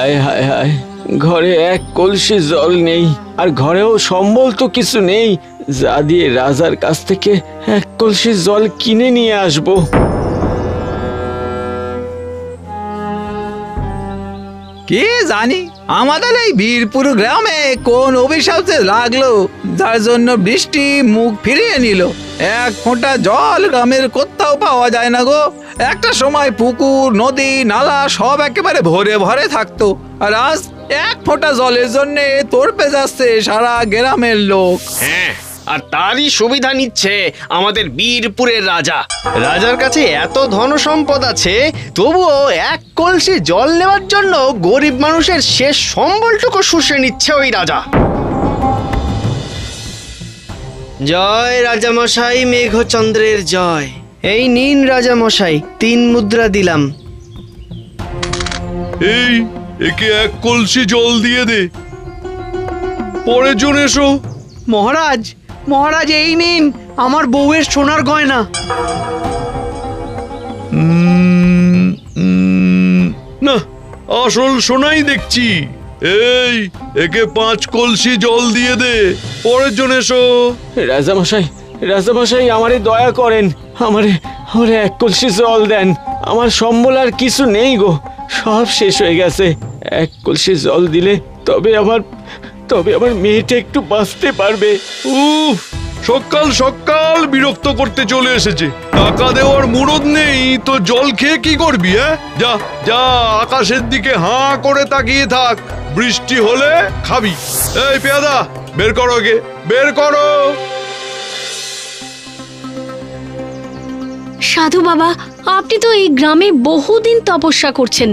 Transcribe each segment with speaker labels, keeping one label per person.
Speaker 1: হায় হায় হায়, ঘরে এক কলসি জল নেই, আর ঘরেও সম্বল তো কিছু নেই যা দিয়ে রাজার কাছ থেকে এক কলসি জল কিনে নিয়ে আসবো।
Speaker 2: কে জানি আমাদের এই বীরপুর গ্রামে কোন অভিশাপ যে লাগলো, যার জন্য বৃষ্টি মুখ ফিরিয়ে নিল। এক ফোঁটা জল গ্রামের কোথাও পাওয়া যায় না গো। একটা সময় পুকুর, নদী, নালা সব একেবারে ভরে ভরে থাকতো, আর আজ এক ফোঁটা জলের জন্য তড়পে যাচ্ছে সারা গ্রামের লোক।
Speaker 3: হ্যাঁ, আর তারই সুবিধা নিচ্ছে আমাদের বীরপুরের রাজা। রাজার কাছে এত ধন সম্পদ আছে, তবুও এক কলসি জল নেওয়ার জন্য গরিব মানুষের শেষ সম্বলটুকু শুষে নিচ্ছে ওই রাজা। জয় রাজামশাই, মেঘচন্দ্রের জয়। এই নিন রাজামশাই, 3 মুদ্রা দিলাম।
Speaker 4: এই, একে এক কলসি জল দিয়ে দে, পরের জন এসো।
Speaker 5: মহারাজ, মহারাজ এই নিন আমার বউয়ের সোনার গয়না।
Speaker 4: না, আসল সোনাই দেখছি। এই, একে 5 কলসি জল দিয়ে দে, পরের জন এসো।
Speaker 1: রাজামশাই, রাজামশাই, আমারে দয়া করেন, আমারে আমারে এক কলসি জল দেন। আমার সম্বল আর কিছু নেই গো, সব শেষ হয়ে গেছে। এক কলসি জল দিলে তবে আমার মেয়েটা একটু বাঁচতে পারবে।
Speaker 4: উফ, সকাল সকাল বিরক্ত করতে চলে এসেছে। টাকা দেওয়ার মুরদ নেই তো জল খেয়ে কি করবি? যা যা, আকাশের দিকে হাঁ করে তাকিয়ে থাক, বৃষ্টি হলে খাবি। এই পেয়াদা, বের করো গে, বের করো।
Speaker 6: সাধু বাবা, আপনি তো এই গ্রামে বহুদিন তপস্যা করছেন।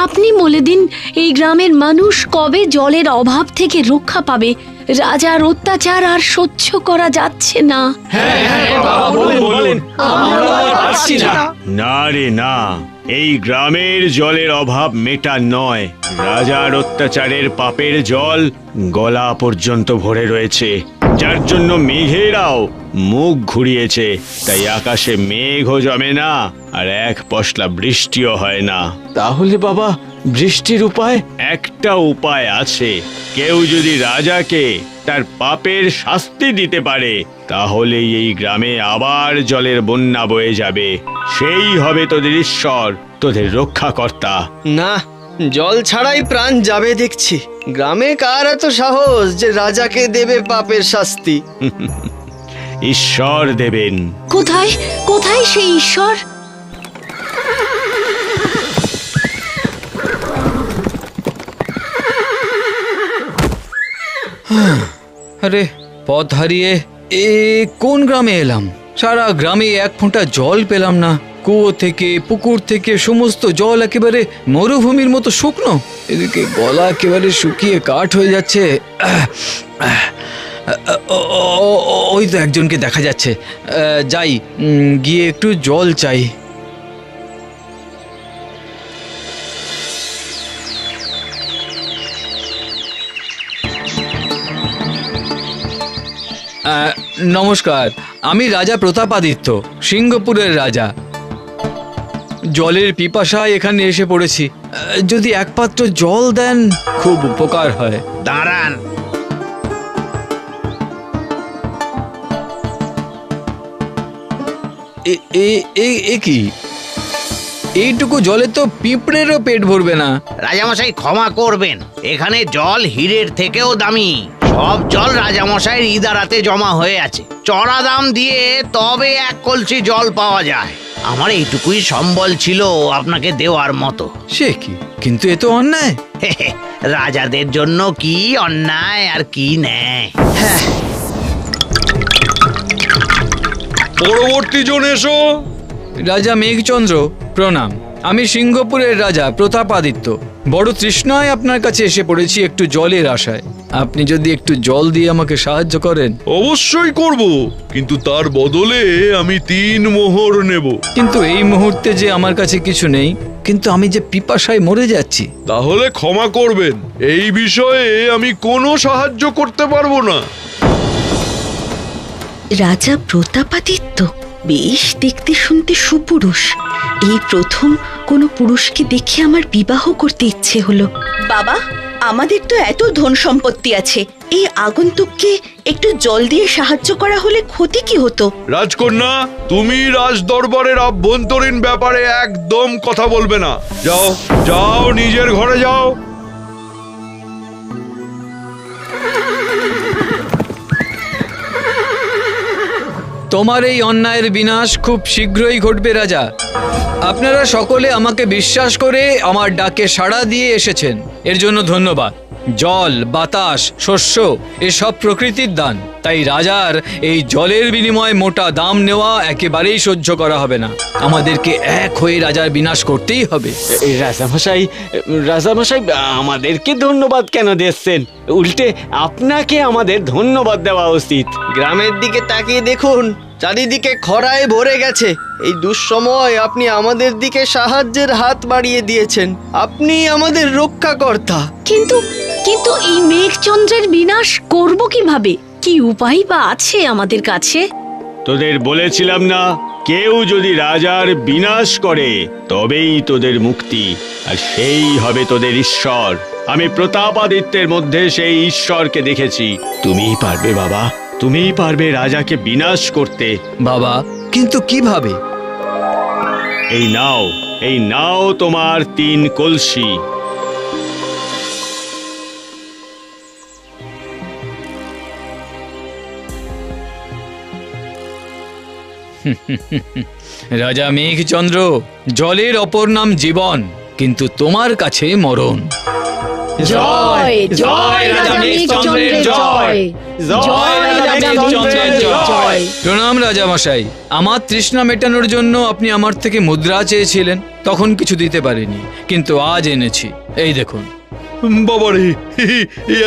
Speaker 6: আপনি বলে দিন, এই গ্রামের মানুষ কবে জলের অভাব থেকে রক্ষা পাবে? রাজার অত্যাচার আর সহ্য করা যাচ্ছে না।
Speaker 7: না রে না, এই গ্রামের জলের অভাব মেটা নয়। রাজার অত্যাচারের পাপের জল গলা পর্যন্ত ভরে রয়েছে, যার জন্য মেঘেরাও মুখ ঘুরিয়েছে। তাই আকাশে মেঘও জমে না, আর এক পশলা বৃষ্টিও হয় না।
Speaker 1: তাহলে বাবা, বৃষ্টির উপায়?
Speaker 7: একটা উপায় আছে। কেউ যদি রাজাকে তার পাপের শাস্তি দিতে পারে, তাহলে এই গ্রামে আবার জলের বন্যা বয়ে যাবে। সেই হবে তোদের ঈশ্বর, তোদের রক্ষাকর্তা।
Speaker 3: না, জল ছাড়াই প্রাণ যাবে দেখছি। গ্রামে কার এত সাহস যে রাজাকে দেবে পাপের শাস্তি?
Speaker 7: ঈশ্বর দেবেন।
Speaker 6: কোথায় কোথায় সেই ঈশ্বর?
Speaker 2: আরে, পথ হারিয়ে কোন গ্রামে এলাম? সারা গ্রামে এক ফোঁটা জল পেলাম না। কুয়ো থেকে, পুকুর থেকে সমস্ত জল একেবারে মরুভূমির মতো শুকনো। এদিকে গলা একেবারে শুকিয়ে কাঠ হয়ে যাচ্ছে। ওই তো একজনকে দেখা যাচ্ছে। যাই, গিয়ে একটু জল চাই। নমস্কার, আমি রাজা প্রতাপাদিত্য, সিংহপুরের রাজা। জলের পিপাসায় এখানে এসে পড়েছি। যদি এক পাত্র জল দেন খুব উপকার হয়।
Speaker 5: দাঁড়ান,
Speaker 2: কি এইটুকু জলে তো পিঁপড়েরও পেট ভরবে না।
Speaker 5: রাজামশাই ক্ষমা করবেন, এখানে জল হীরের থেকেও দামি। সব জল রাজামশাইয়ের ইদারাতে জমা হয়ে আছে। চড়া দাম দিয়ে তবে এক কলসি জল পাওয়া যায়। আমার এইটুকুই সম্বল ছিল আপনাকে দেওয়ার মতো।
Speaker 2: সে কি, কিন্তু এ তো অন্যায়।
Speaker 5: রাজাদের জন্য কি অন্যায় আর কি ন্যায়।
Speaker 4: পরবর্তী জন এসো।
Speaker 2: রাজা মেঘচন্দ্র, প্রণাম। আমি সিংহপুরের রাজা প্রতাপাদিত্য। বড় তৃষ্ণায় আপনার কাছে এসে পড়েছি একটু জলের আশায়। আপনি যদি একটু জল দিয়ে আমাকে সাহায্য করেন।
Speaker 4: অবশ্যই করব, কিন্তু তার বদলে আমি 3 মোহর নেব।
Speaker 2: কিন্তু এই মুহূর্তে যে আমার কাছে কিছু নেই, কিন্তু আমি যে পিপাসায় মরে যাচ্ছি।
Speaker 4: তাহলে ক্ষমা করবেন, এই বিষয়ে আমি কোনো সাহায্য করতে পারবো না।
Speaker 6: রাজা প্রতাপাদিত্য
Speaker 8: বেশ দেখতে শুনতে সুপুরুষ। এই প্রথম কোনো পুরুষকে দেখে আমার বিবাহ করতে ইচ্ছে হলো। বাবা, আমাদের তো এত ধন সম্পত্তি আছে, এই আগন্তুককে একটু জল দিয়ে সাহায্য করা হলে ক্ষতি কি হতো?
Speaker 4: রাজকন্যা, তুমি রাজ দরবারের আভ্যন্তরীণ ব্যাপারে একদম কথা বলবে না। যাও যাও, নিজের ঘরে যাও।
Speaker 2: তোমার এই অন্যায়ের বিনাশ খুব শীঘ্রই ঘটবে রাজা। আপনারা সকলে আমাকে বিশ্বাস করে আমার ডাকে সাড়া দিয়ে এসেছেন, এর জন্য ধন্যবাদ। জল, বাতাস, শস্য এসব প্রকৃতির দান, তাই রাজার এই জলের বিনিময়ে মোটা দাম নেওয়া একেবারেই সহ্য করা হবে না। আমাদেরকে এক হয়ে রাজার বিনাশ করতেই হবে।
Speaker 1: রাজামশাই, রাজামশাই, আমাদেরকে ধন্যবাদ কেন দিচ্ছেন? উল্টে আপনাকে আমাদের ধন্যবাদ দেওয়া উচিত।
Speaker 3: গ্রামের দিকে তাকিয়ে দেখুন, চারিদিকে খরায় ভরে গেছে। এই দুঃসময় আপনি আমাদের দিকে সাহায্যের হাত বাড়িয়ে দিয়েছেন। আপনি আমাদের রক্ষাকর্তা।
Speaker 6: কিন্তু কিন্তু এই মেঘচন্দ্রের বিনাশ করব কিভাবে? কি উপায় বা আছে আমাদের কাছে?
Speaker 7: তোদের বলেছিলাম না, কেউ যদি রাজার বিনাশ করে তবেই তোদের মুক্তি, আর সেই হবে তোদের ঈশ্বর। আমি প্রতাপাদিত্যের মধ্যে সেই ঈশ্বরকে দেখেছি। তুমিই পারবে বাবা, তুমিই পারবে রাজাকে বিনাশ করতে।
Speaker 2: বাবা, কিন্তু কিভাবে?
Speaker 7: এই নাও তোমার 3 কলসি।
Speaker 2: রাজা মেঘচন্দ্র, জলের অপর নাম জীবন, কিন্তু তোমার কাছে মরণ।
Speaker 6: জয় জয় রাজা মেঘচন্দ্রের জয়, জয় রাজা মেঘচন্দ্রের জয়।
Speaker 2: প্রণাম রাজা মশাই, আমার তৃষ্ণা মেটানোর জন্য আপনি আমার থেকে মুদ্রা চেয়েছিলেন, তখন কিছু দিতে পারিনি, কিন্তু আজ এনেছি, এই দেখুন।
Speaker 4: বাবারে,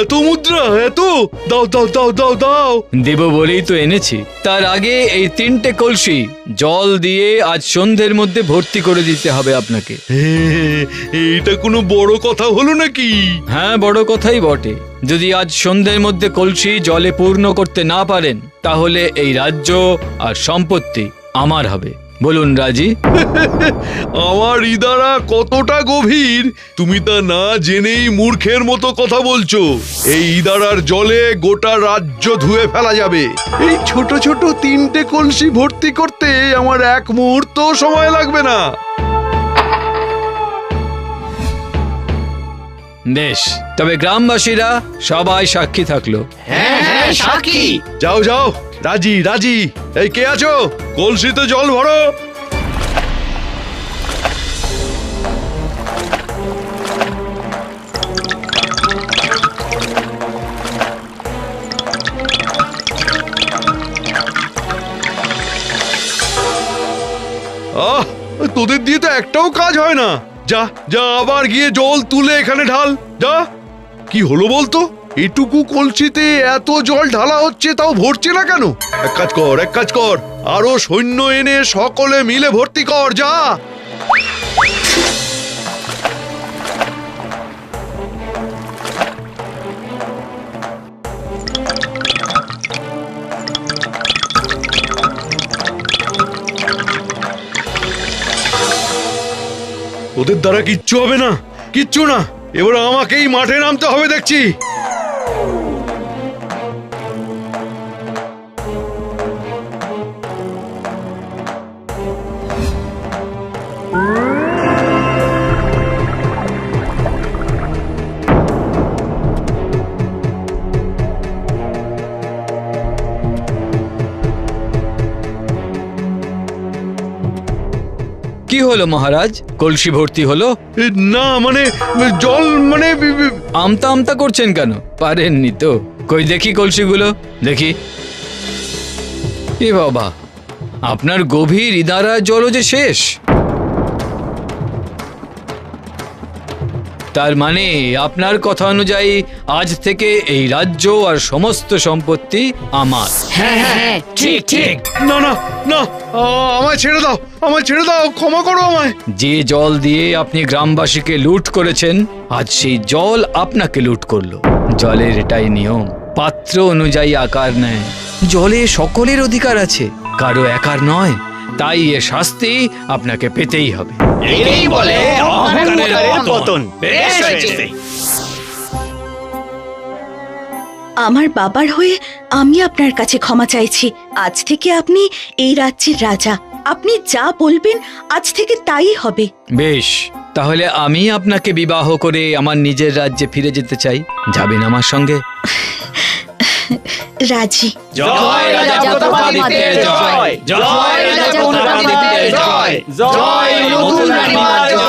Speaker 4: এত মুদ্রা, এত! দাও দাও দাও দাও দাও।
Speaker 2: দেব বলেই তো এনেছি। তার আগে এই 3টে কলসি জল দিয়ে আজ সন্ধ্যের মধ্যে ভর্তি করে দিতে হবে আপনাকে।
Speaker 4: এইটা কোনো বড় কথা হলো নাকি?
Speaker 2: হ্যাঁ, বড় কথাই বটে। যদি আজ সন্ধ্যের মধ্যে কলসি জলে পূর্ণ করতে না পারেন, তাহলে এই রাজ্য আর সম্পত্তি আমার হবে। বলুন রাজি?
Speaker 4: আমার ইদারা কতটা গভীর তুমি তা না জেনেই মূর্খের মতো কথা বলছো। এই ইদারার জলে গোটা রাজ্য ধুয়ে ফেলা যাবে। এই ছোট ছোট 3টে কলসি ভর্তি করতে আমার 1 মুহূর্ত সময় লাগবে না।
Speaker 2: বেশ, তবে গ্রামবাসীরা সবাই সাক্ষী থাকলো।
Speaker 3: হ্যাঁ হ্যাঁ, সাক্ষী।
Speaker 4: যাও যাও, রাজি রাজি। এই কে আছো, কলসিতে জল ভরো। তোদের দিয়ে তো একটাও কাজ হয় না। যা যা, আবার গিয়ে জল তুলে এখানে ঢাল। যা। কি হলো বলতো? এটুকু কলসিতে এত জল ঢালা হচ্ছে, তাও ভরছে না কেন? এক কাজ কর, আরো সৈন্য এনে সকলে মিলে ভর্তি কর। যা। ওদের দ্বারা কিচ্ছু হবে না, কিচ্ছু না। এবার আমাকেই মাঠে নামতে হবে দেখছি।
Speaker 2: কি হলো মহারাজ, কলসি ভর্তি হলো?
Speaker 4: না মানে জল মানে
Speaker 2: আমতা আমতা করছেন কেন? পারেননি তো? কই দেখি কলসিগুলো, দেখি। এ বাবা, আপনার গভীর ইদারা জল যে শেষ। তার মানে আপনার কথা অনুযায়ী আজ থেকে এই রাজ্য আর সমস্ত সম্পত্তি আমার।
Speaker 6: হ্যাঁ হ্যাঁ, ঠিক ঠিক।
Speaker 4: না না না, আমায় ছেড়ে দাও, আমায় ছেড়ে দাও, ক্ষমা করো আমায়।
Speaker 2: যে জল দিয়ে আপনি গ্রামবাসীকে লুট করেছেন, আজ সেই জল আপনাকে লুট করলো। জলের এটাই নিয়ম, পাত্র অনুযায়ী আকার নেয়। জলে সকলের অধিকার আছে। কারো একার নয়, তাই এ শাস্তি আপনাকে পেতেই হবে।
Speaker 5: একেই বলে অহংকারের
Speaker 7: পতন।
Speaker 5: বেশ হয়েছে।
Speaker 8: আমার বাবার হয়ে আমি আপনার কাছে ক্ষমা চাইছি। আজ থেকে আপনি এই রাজ্যের রাজা। আপনি যা বলবেন আজ থেকে তাই হবে।
Speaker 2: বেশ, তাহলে আমি আপনাকে বিবাহ করে আমার নিজের রাজ্যে ফিরে যেতে চাই। যাবেন আমার সঙ্গে?
Speaker 8: রাজি।
Speaker 3: জয়
Speaker 6: রাজা প্রতাপাদিত্যের জয়।
Speaker 3: জয়
Speaker 6: রাজা প্রতাপাদিত্যের
Speaker 3: জয়।
Speaker 6: জয়।
Speaker 3: জয় নতুন রানীমার জয়।